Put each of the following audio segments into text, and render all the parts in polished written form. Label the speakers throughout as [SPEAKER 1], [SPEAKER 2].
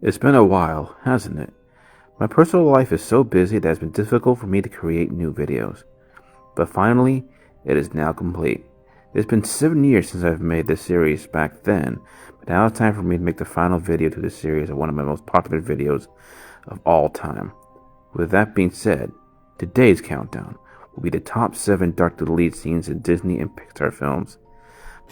[SPEAKER 1] It's been a while, hasn't it? My personal life is so busy that it's been difficult for me to create new videos. But finally, it is now complete. It's been 7 years since I've made this series back then, but now it's time for me to make the final video to this series of one of my most popular videos of all time. With that being said, today's countdown will be the top 7 dark deleted scenes in Disney and Pixar films.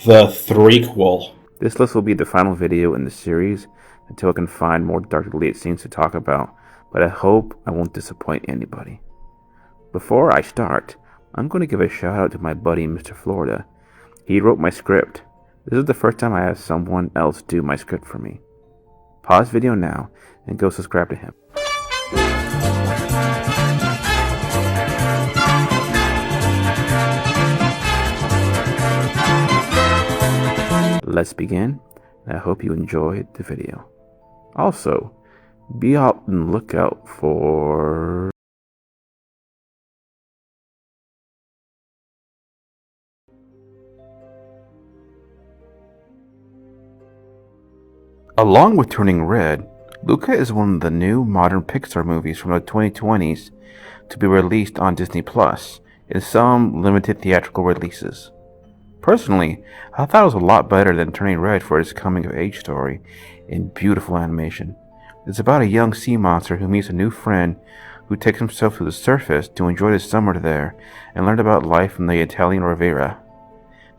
[SPEAKER 2] The Threequel.
[SPEAKER 1] This list will be the final video in the series until I can find more dark deleted scenes to talk about, but I hope I won't disappoint anybody. Before I start, I'm going to give a shout out to my buddy Mr. Florida. He wrote my script. This is the first time I have someone else do my script for me. Pause video now and go subscribe to him. Let's begin, and I hope you enjoyed the video. Also, be out and look out for... Along with Turning Red, Luca is one of the new modern Pixar movies from the 2020s to be released on Disney Plus in some limited theatrical releases. Personally, I thought it was a lot better than Turning Red for its coming-of-age story in beautiful animation. It's about a young sea monster who meets a new friend who takes himself to the surface to enjoy the summer there and learn about life in the Italian Riviera.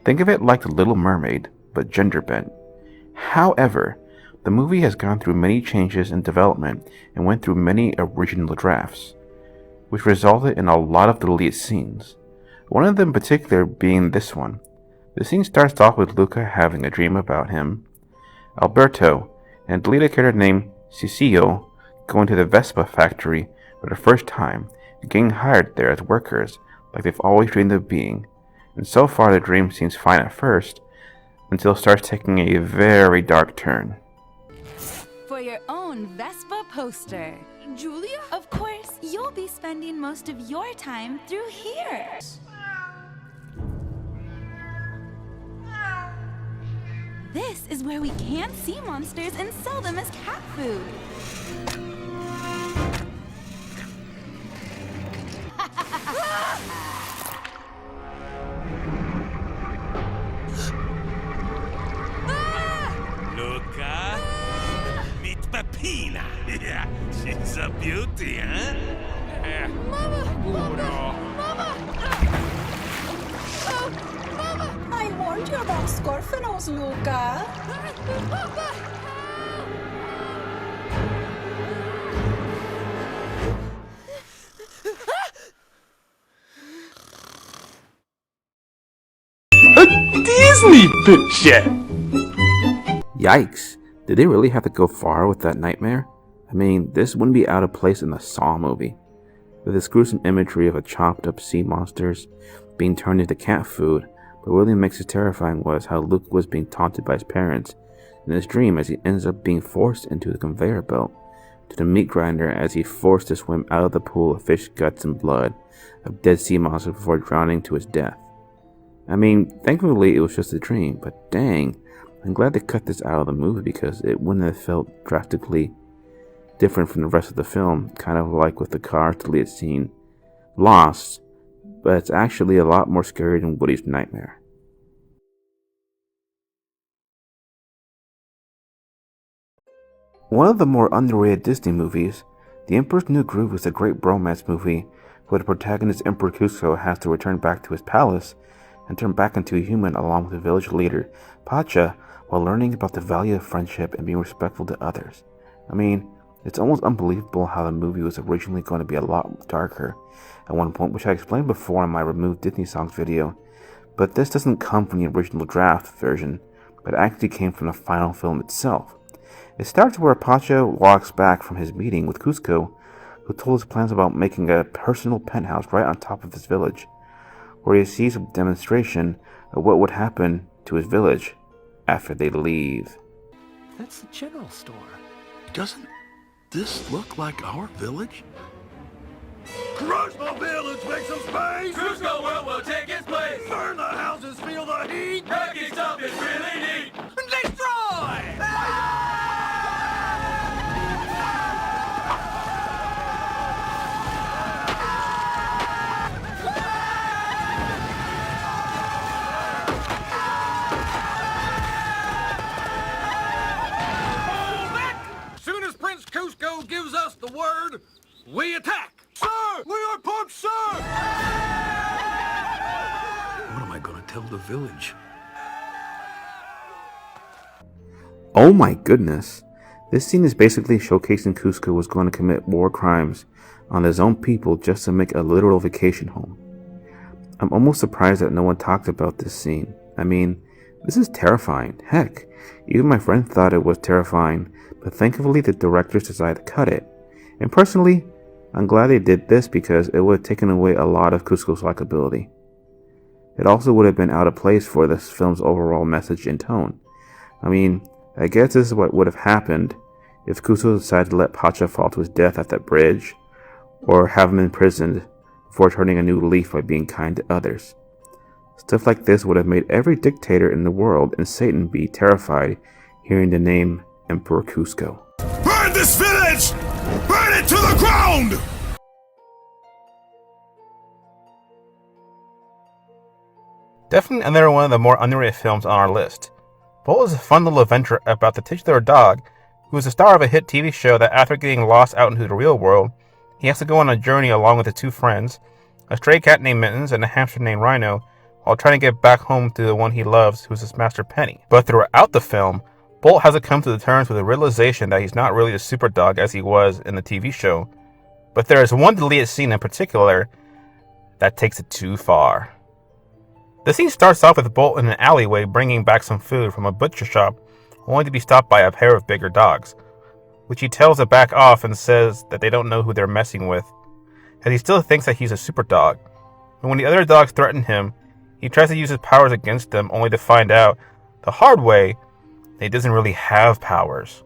[SPEAKER 1] Think of it like The Little Mermaid, but gender-bent. However, the movie has gone through many changes in development and went through many original drafts, which resulted in a lot of deleted scenes. One of them in particular being this one. The scene starts off with Luca having a dream about him, Alberto, and a deleted character named Cecilio going to the Vespa factory for the first time and getting hired there as workers like they've always dreamed of being. And so far the dream seems fine at first until it starts taking a very dark turn.
[SPEAKER 3] For your own Vespa poster.
[SPEAKER 4] Julia?
[SPEAKER 3] Of course, you'll be spending most of your time through here. This is where we can sea monsters and sell them as cat food.
[SPEAKER 5] Luca, meet Peppina. She's a beauty, huh?
[SPEAKER 4] I warned you about Scorpinos, Luca.
[SPEAKER 5] A Disney picture!
[SPEAKER 1] Yikes! Did they really have to go far with that nightmare? I mean, this wouldn't be out of place in a Saw movie. With its gruesome imagery of a chopped up sea monsters being turned into cat food, but what really makes it terrifying was how Luke was being taunted by his parents in his dream as he ends up being forced into the conveyor belt to the meat grinder as he forced to swim out of the pool of fish guts and blood of dead sea monsters before drowning to his death. I mean, thankfully it was just a dream, but dang, I'm glad they cut this out of the movie because it wouldn't have felt drastically different from the rest of the film, kind of like with the Cars deleted scene, Lost, but it's actually a lot more scary than Woody's nightmare. One of the more underrated Disney movies, The Emperor's New Groove is a great bromance movie where the protagonist Emperor Cusco has to return back to his palace and turn back into a human along with the village leader, Pacha, while learning about the value of friendship and being respectful to others. I mean, it's almost unbelievable how the movie was originally going to be a lot darker at one point, which I explained before in my Removed Disney Songs video, but this doesn't come from the original draft version, but actually came from the final film itself. It starts where Pacha walks back from his meeting with Cusco, who told his plans about making a personal penthouse right on top of his village, where he sees a demonstration of what would happen to his village after they leave.
[SPEAKER 6] That's the general store. Doesn't this look like our village?
[SPEAKER 5] Crush the village, make some space!
[SPEAKER 7] Cusco World will take its place!
[SPEAKER 5] Burn the houses, feel the heat!
[SPEAKER 7] Wrecking stuff is really neat!
[SPEAKER 5] Destroy!
[SPEAKER 7] We attack!
[SPEAKER 5] Sir! We are pumped, sir!
[SPEAKER 6] What am I gonna tell the village?
[SPEAKER 1] Oh my goodness. This scene is basically showcasing Cusco was going to commit war crimes on his own people just to make a literal vacation home. I'm almost surprised that no one talked about this scene. I mean, this is terrifying. Heck, even my friend thought it was terrifying, but thankfully the directors decided to cut it. And personally, I'm glad they did this because it would have taken away a lot of Cusco's likability. It also would have been out of place for this film's overall message and tone. I mean, I guess this is what would have happened if Cusco decided to let Pacha fall to his death at that bridge, or have him imprisoned before turning a new leaf by being kind to others. Stuff like this would have made every dictator in the world and Satan be terrified hearing the name Emperor Cusco.
[SPEAKER 5] Burn this village! Burn it to the ground!
[SPEAKER 8] Definitely another one of the more underrated films on our list. Bolt is a fun little adventure about the titular dog, who is the star of a hit TV show that after getting lost out into the real world, he has to go on a journey along with his two friends, a stray cat named Mittens and a hamster named Rhino, while trying to get back home to the one he loves, who's his master Penny. But throughout the film, Bolt has to come to terms with the realization that he's not really the super dog as he was in the TV show. But there is one deleted scene in particular that takes it too far. The scene starts off with Bolt in an alleyway bringing back some food from a butcher shop, only to be stopped by a pair of bigger dogs, which he tells to back off and says that they don't know who they're messing with, as he still thinks that he's a super dog. And when the other dogs threaten him, he tries to use his powers against them, only to find out, the hard way, that he doesn't really have powers.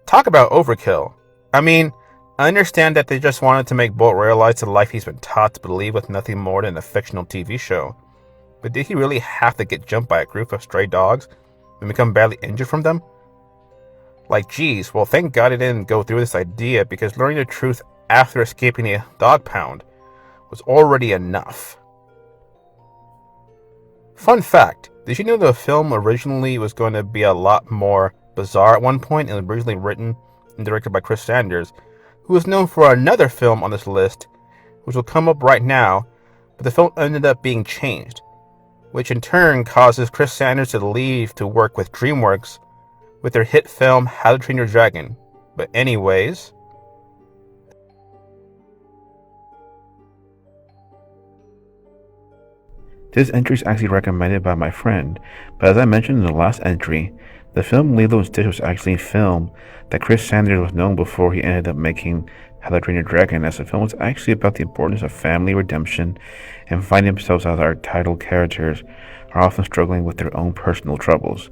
[SPEAKER 8] Talk about overkill. I mean, I understand that they just wanted to make Bolt realize the life he's been taught to believe with nothing more than a fictional TV show. But did he really have to get jumped by a group of stray dogs and become badly injured from them? Like, geez, well thank God he didn't go through this idea, because learning the truth after escaping a dog pound was already enough. Fun fact, did you know the film originally was going to be a lot more bizarre at one point, and was originally written and directed by Chris Sanders, who is known for another film on this list, which will come up right now, but the film ended up being changed, which in turn causes Chris Sanders to leave to work with DreamWorks with their hit film How to Train Your Dragon. But anyways,
[SPEAKER 1] this entry is actually recommended by my friend, but as I mentioned in the last entry, the film Lilo and Stitch was actually a film that Chris Sanders was known before he ended up making How to Train Your Dragon, as the film was actually about the importance of family redemption and finding themselves as our title characters are often struggling with their own personal troubles,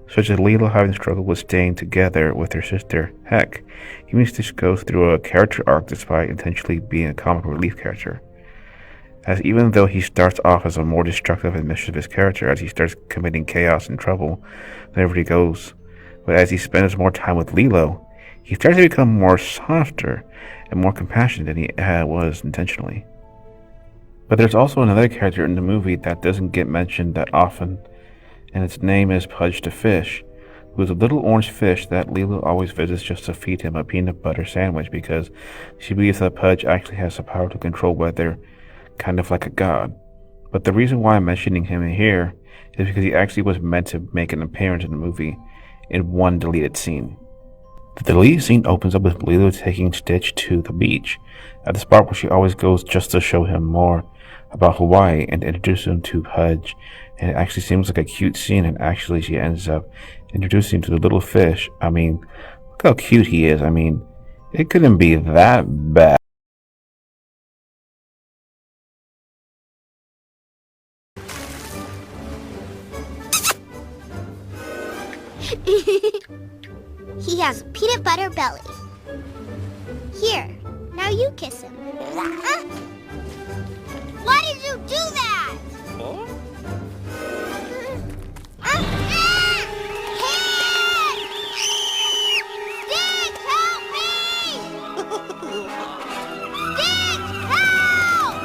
[SPEAKER 1] such as Lilo having struggled with staying together with her sister. Heck, even Stitch goes through a character arc despite intentionally being a comic relief character, as even though he starts off as a more destructive and mischievous character as he starts committing chaos and trouble wherever he goes, but as he spends more time with Lilo, he starts to become more softer and more compassionate than he was intentionally. But there's also another character in the movie that doesn't get mentioned that often, and its name is Pudge the Fish, who is a little orange fish that Lilo always visits just to feed him a peanut butter sandwich because she believes that Pudge actually has the power to control weather, kind of like a god. But the reason why I'm mentioning him here is because he actually was meant to make an appearance in the movie in one deleted scene. The deleted scene opens up with Lilo taking Stitch to the beach, at the spot where she always goes just to show him more about Hawaii and introduce him to Pudge, and it actually seems like a cute scene, and actually she ends up introducing him to the little fish. I mean, look how cute he is. I mean, It couldn't be that bad.
[SPEAKER 9] He has a peanut butter belly. Here, now you kiss him. Why did you do that? Stitch, help me! Stitch, help!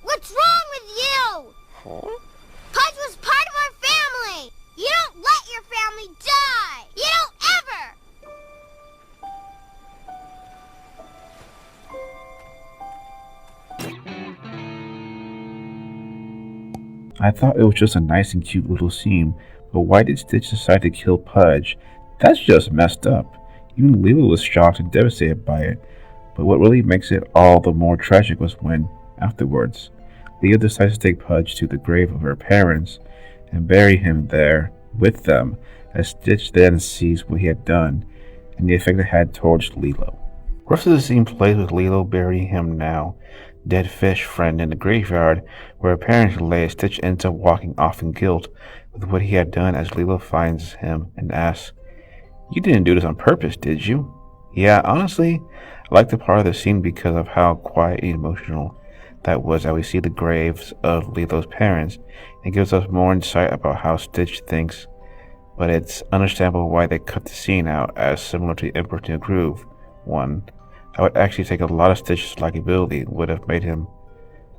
[SPEAKER 9] What's wrong with you? Pudge was part of our family. You don't let your family die. You don't ever.
[SPEAKER 1] I thought it was just a nice and cute little scene, but why did Stitch decide to kill Pudge? That's just messed up. Even Lilo was shocked and devastated by it, but what really makes it all the more tragic was when, afterwards, Leo decides to take Pudge to the grave of her parents and bury him there with them, as Stitch then sees what he had done and the effect it had towards Lilo. The rest of the scene plays with Lilo burying him now dead fish friend in the graveyard, where apparently Stitch ends up walking off in guilt with what he had done as Lilo finds him and asks, "You didn't do this on purpose, did you?" Yeah, honestly, I like the part of the scene because of how quiet and emotional that was as we see the graves of Lilo's parents. It gives us more insight about how Stitch thinks, but it's understandable why they cut the scene out, as similar to Emperor New Groove 1. I would actually take a lot of Stitch's likability and would have made him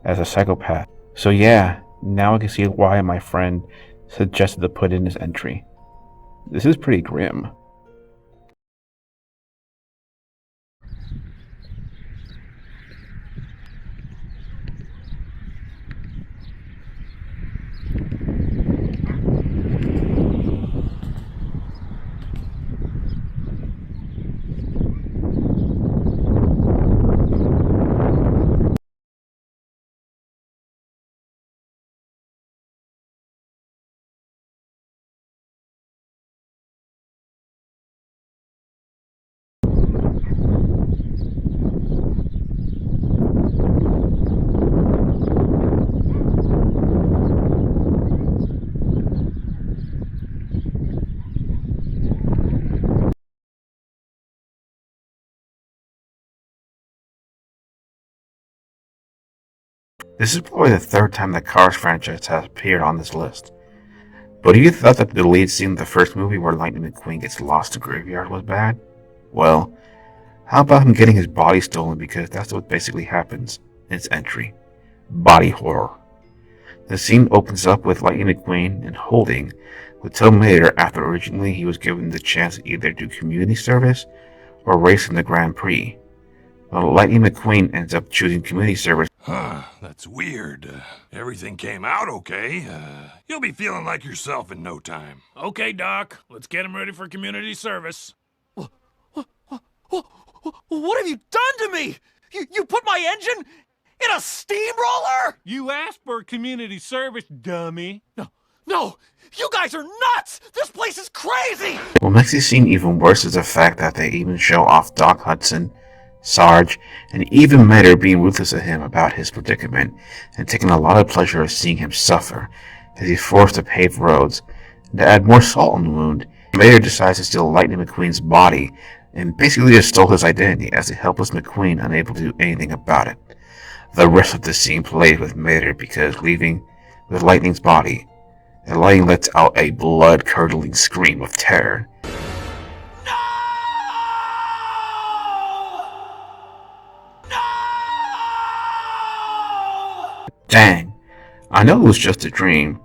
[SPEAKER 1] as a psychopath. So yeah, now I can see why my friend suggested to put in this entry. This is pretty grim. This is probably the third time the Cars franchise has appeared on this list. But you thought that the lead scene in the first movie where Lightning McQueen gets lost in the graveyard was bad? Well, how about him getting his body stolen, because that's what basically happens in its entry. Body horror. The scene opens up with Lightning McQueen and Holding with Tom Mater after originally he was given the chance to either do community service or race in the Grand Prix. Well, Lightning McQueen ends up choosing community service.
[SPEAKER 6] Huh, that's weird. Everything came out okay. You'll be feeling like yourself in no time.
[SPEAKER 7] Okay, Doc, let's get him ready for community service.
[SPEAKER 10] What have you done to me? You put my engine in a steamroller?
[SPEAKER 7] You asked for community service, dummy.
[SPEAKER 10] No, you guys are nuts! This place is crazy!
[SPEAKER 1] What makes this scene even worse is the fact that they even show off Doc Hudson, Sarge, and even Mater being ruthless at him about his predicament and taking a lot of pleasure of seeing him suffer as he's forced to pave roads. And to add more salt on the wound, Mater decides to steal Lightning McQueen's body and basically just stole his identity as a helpless McQueen unable to do anything about it. The rest of the scene plays with Mater because leaving with Lightning's body, and Lightning lets out a blood-curdling scream of terror. Dang, I know it was just a dream,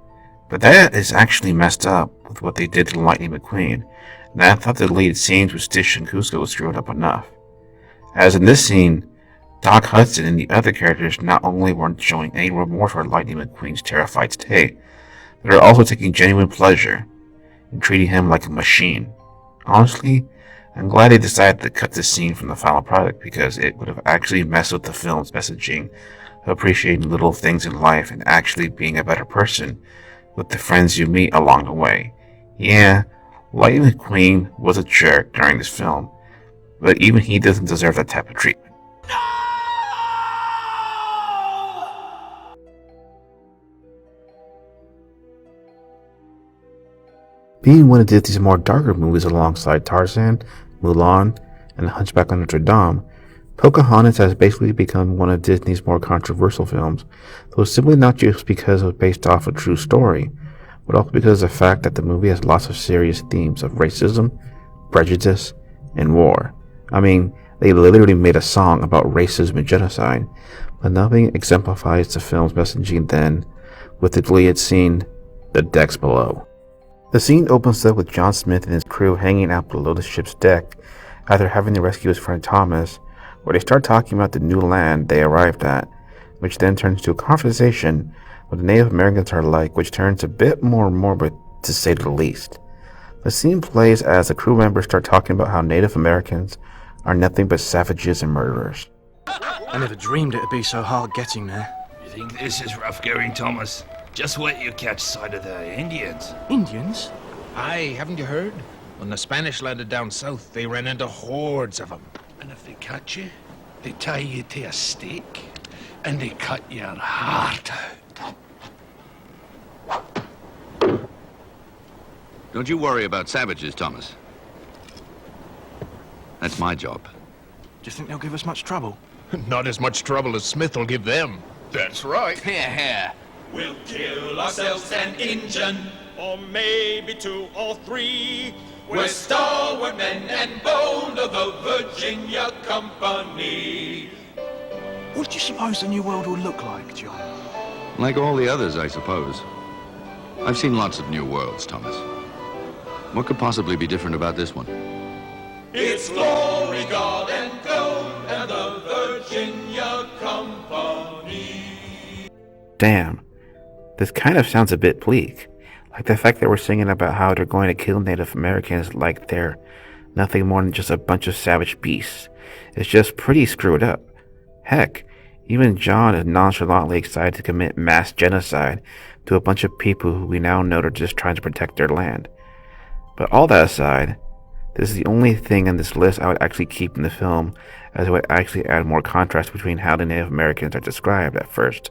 [SPEAKER 1] but that is actually messed up with what they did to Lightning McQueen, and I thought the deleted scenes with Stitch and Kuzco was screwed up enough. As in this scene, Doc Hudson and the other characters not only weren't showing any remorse for Lightning McQueen's terrified state, but are also taking genuine pleasure in treating him like a machine. Honestly, I'm glad they decided to cut this scene from the final product because it would have actually messed with the film's messaging of appreciating little things in life and actually being a better person with the friends you meet along the way. Yeah, Lightning McQueen was a jerk during this film, but even he doesn't deserve that type of treatment. Being one of Disney's more darker movies alongside Tarzan, Mulan, and The Hunchback of Notre Dame, Pocahontas has basically become one of Disney's more controversial films, though simply not just because it was based off a true story, but also because of the fact that the movie has lots of serious themes of racism, prejudice, and war. I mean, they literally made a song about racism and genocide, but nothing exemplifies the film's messaging than, with the deleted scene, The Decks Below. The scene opens up with John Smith and his crew hanging out below the ship's deck after having to rescue his friend Thomas, where they start talking about the new land they arrived at, which then turns to a conversation what the Native Americans are like, which turns a bit more morbid to say the least. The scene plays as the crew members start talking about how Native Americans are nothing but savages and murderers.
[SPEAKER 10] I never dreamed it'd be so hard getting there.
[SPEAKER 5] You think this is rough going, Thomas? Just wait till you catch sight of the Indians.
[SPEAKER 10] Indians?
[SPEAKER 11] Aye, haven't you heard? When the Spanish landed down south, they ran into hordes of them.
[SPEAKER 5] And if they catch you, they tie you to a stake, and they cut your heart out.
[SPEAKER 12] Don't you worry about savages, Thomas. That's my job.
[SPEAKER 10] Do you think they'll give us much trouble?
[SPEAKER 11] Not as much trouble as Smith'll give them.
[SPEAKER 5] That's right.
[SPEAKER 12] Here, here.
[SPEAKER 13] We'll kill ourselves an Injun, or maybe two or three. We're stalwart men and bold of the Virginia Company.
[SPEAKER 10] What do you suppose the new world will look like, John?
[SPEAKER 12] Like all the others, I suppose. I've seen lots of new worlds, Thomas. What could possibly be different about this one?
[SPEAKER 13] It's glory, God, and gold, and the Virginia Company.
[SPEAKER 1] Damn, this kind of sounds a bit bleak. Like the fact that we're singing about how they're going to kill Native Americans like they're nothing more than just a bunch of savage beasts. It's just pretty screwed up. Heck, even John is nonchalantly excited to commit mass genocide to a bunch of people who we now know are just trying to protect their land. But all that aside, this is the only thing in this list I would actually keep in the film, as it would actually add more contrast between how the Native Americans are described at first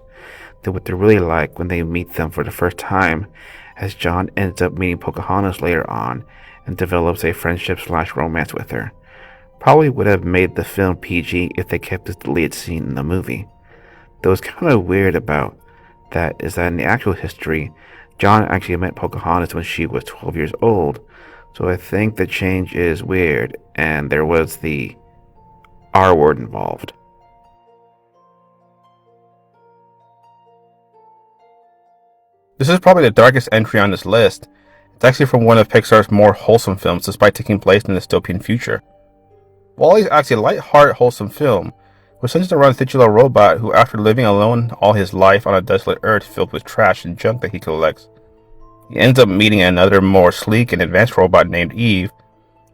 [SPEAKER 1] to what they're really like when they meet them for the first time, as John ends up meeting Pocahontas later on and develops a friendship/romance with her. Probably would have made the film PG if they kept this deleted scene in the movie. Though what's kind of weird about that is that in the actual history, John actually met Pocahontas when she was 12 years old, so I think the change is weird and there was the R word involved.
[SPEAKER 8] This is probably the darkest entry on this list. It's actually from one of Pixar's more wholesome films, despite taking place in a dystopian future. WALL-E's actually a light-hearted, wholesome film, which centers around a titular robot who, after living alone all his life on a desolate earth filled with trash and junk that he collects, he ends up meeting another more sleek and advanced robot named Eve,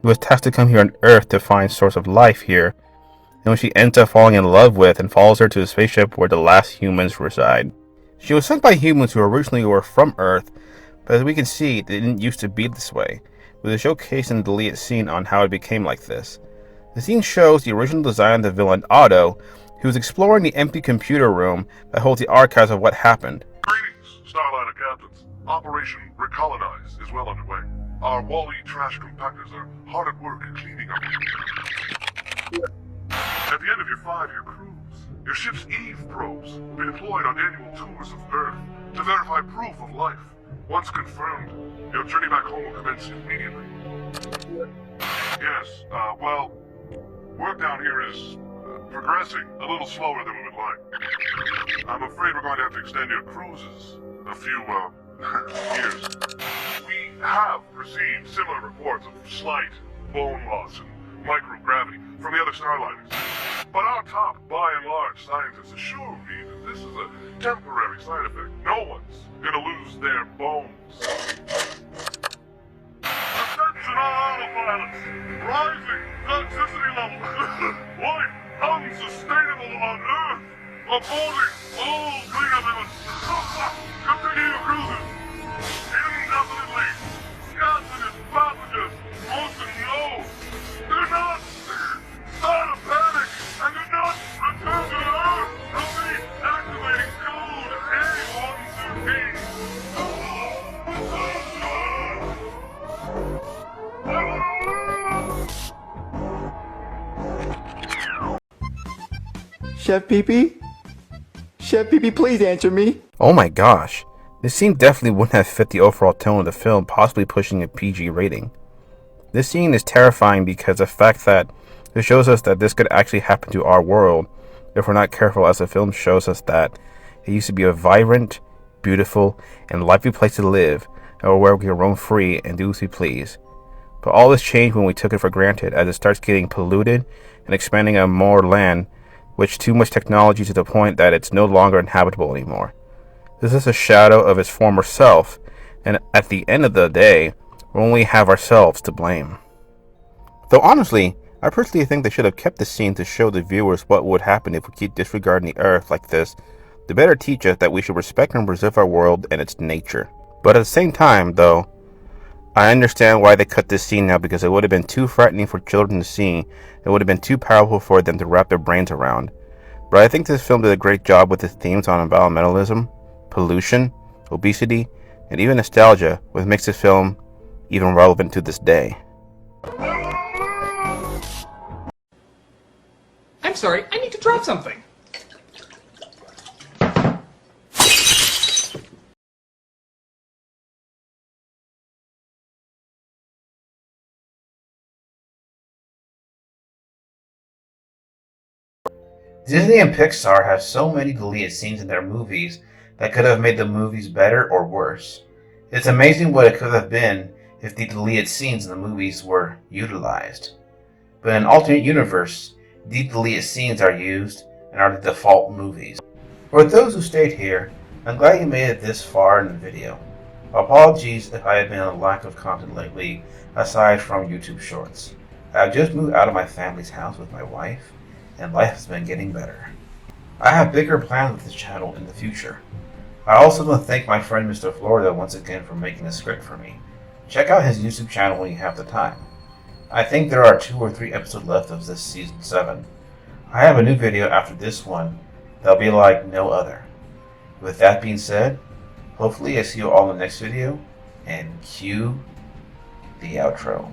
[SPEAKER 8] who was tasked to come here on Earth to find source of life here, and which he ends up falling in love with and follows her to a spaceship where the last humans reside. She was sent by humans who originally were from Earth, but as we can see, it didn't used to be this way, with a showcase and deleted scene on how it became like this. The scene shows the original design of the villain Otto, who is exploring the empty computer room that holds the archives of what happened.
[SPEAKER 5] Greetings, Starliner captains. Operation Recolonize is well underway. Our WALL-E trash compactors are hard at work cleaning up. At the end of your 5-year cruise, your ship's Eve probes will be deployed on annual tours of Earth to verify proof of life. Once confirmed, your journey back home will commence immediately. Yes, well, work down here is progressing a little slower than we would like. I'm afraid we're going to have to extend your cruises a few, years. We have received similar reports of slight bone loss and microgravity from the other Starliners. But our top, by and large, scientists assure me that this is a temporary side effect. No one's gonna lose their bones. Attention all of balance. Rising toxicity level. Life unsustainable on Earth. Aborting all cleanup efforts. Continue your cruises. Indefinitely. Hazardous passengers. Also no. Do not start a panic and do not return to Earth. Repeat, activating code A113.
[SPEAKER 14] Chef Pee-Pee? Chef Pee-Pee, please answer me.
[SPEAKER 8] Oh my gosh. This scene definitely wouldn't have fit the overall tone of the film, possibly pushing a PG rating. This scene is terrifying because the fact that it shows us that this could actually happen to our world if we're not careful, as the film shows us that it used to be a vibrant, beautiful, and lively place to live, and where we can roam free and do as we please. But all this changed when we took it for granted, as it starts getting polluted and expanding on more land, which too much technology to the point that it's no longer inhabitable anymore. This is a shadow of its former self, and at the end of the day, we only have ourselves to blame. Though honestly, I personally think they should have kept the scene to show the viewers what would happen if we keep disregarding the earth like this, to better teach us that we should respect and preserve our world and its nature. But at the same time, though, I understand why they cut this scene now, because it would have been too frightening for children to see. It would have been too powerful for them to wrap their brains around. But I think this film did a great job with its themes on environmentalism, pollution, obesity, and even nostalgia, which makes this film even relevant to this day.
[SPEAKER 10] I'm sorry, I need to drop something.
[SPEAKER 1] Disney and Pixar have so many deleted scenes in their movies that could have made the movies better or worse. It's amazing what it could have been if the deleted scenes in the movies were utilized. But in an alternate universe, these deleted scenes are used and are the default movies. For those who stayed here, I'm glad you made it this far in the video. Apologies if I have been a lack of content lately, aside from YouTube Shorts. I've just moved out of my family's house with my wife, and life has been getting better. I have bigger plans with this channel in the future. I also want to thank my friend Mr. Florida once again for making a script for me. Check out his YouTube channel when you have the time. I think there are 2 or 3 episodes left of this season 7. I have a new video after this one that'll be like no other. With that being said, hopefully I see you all in the next video, and cue the outro.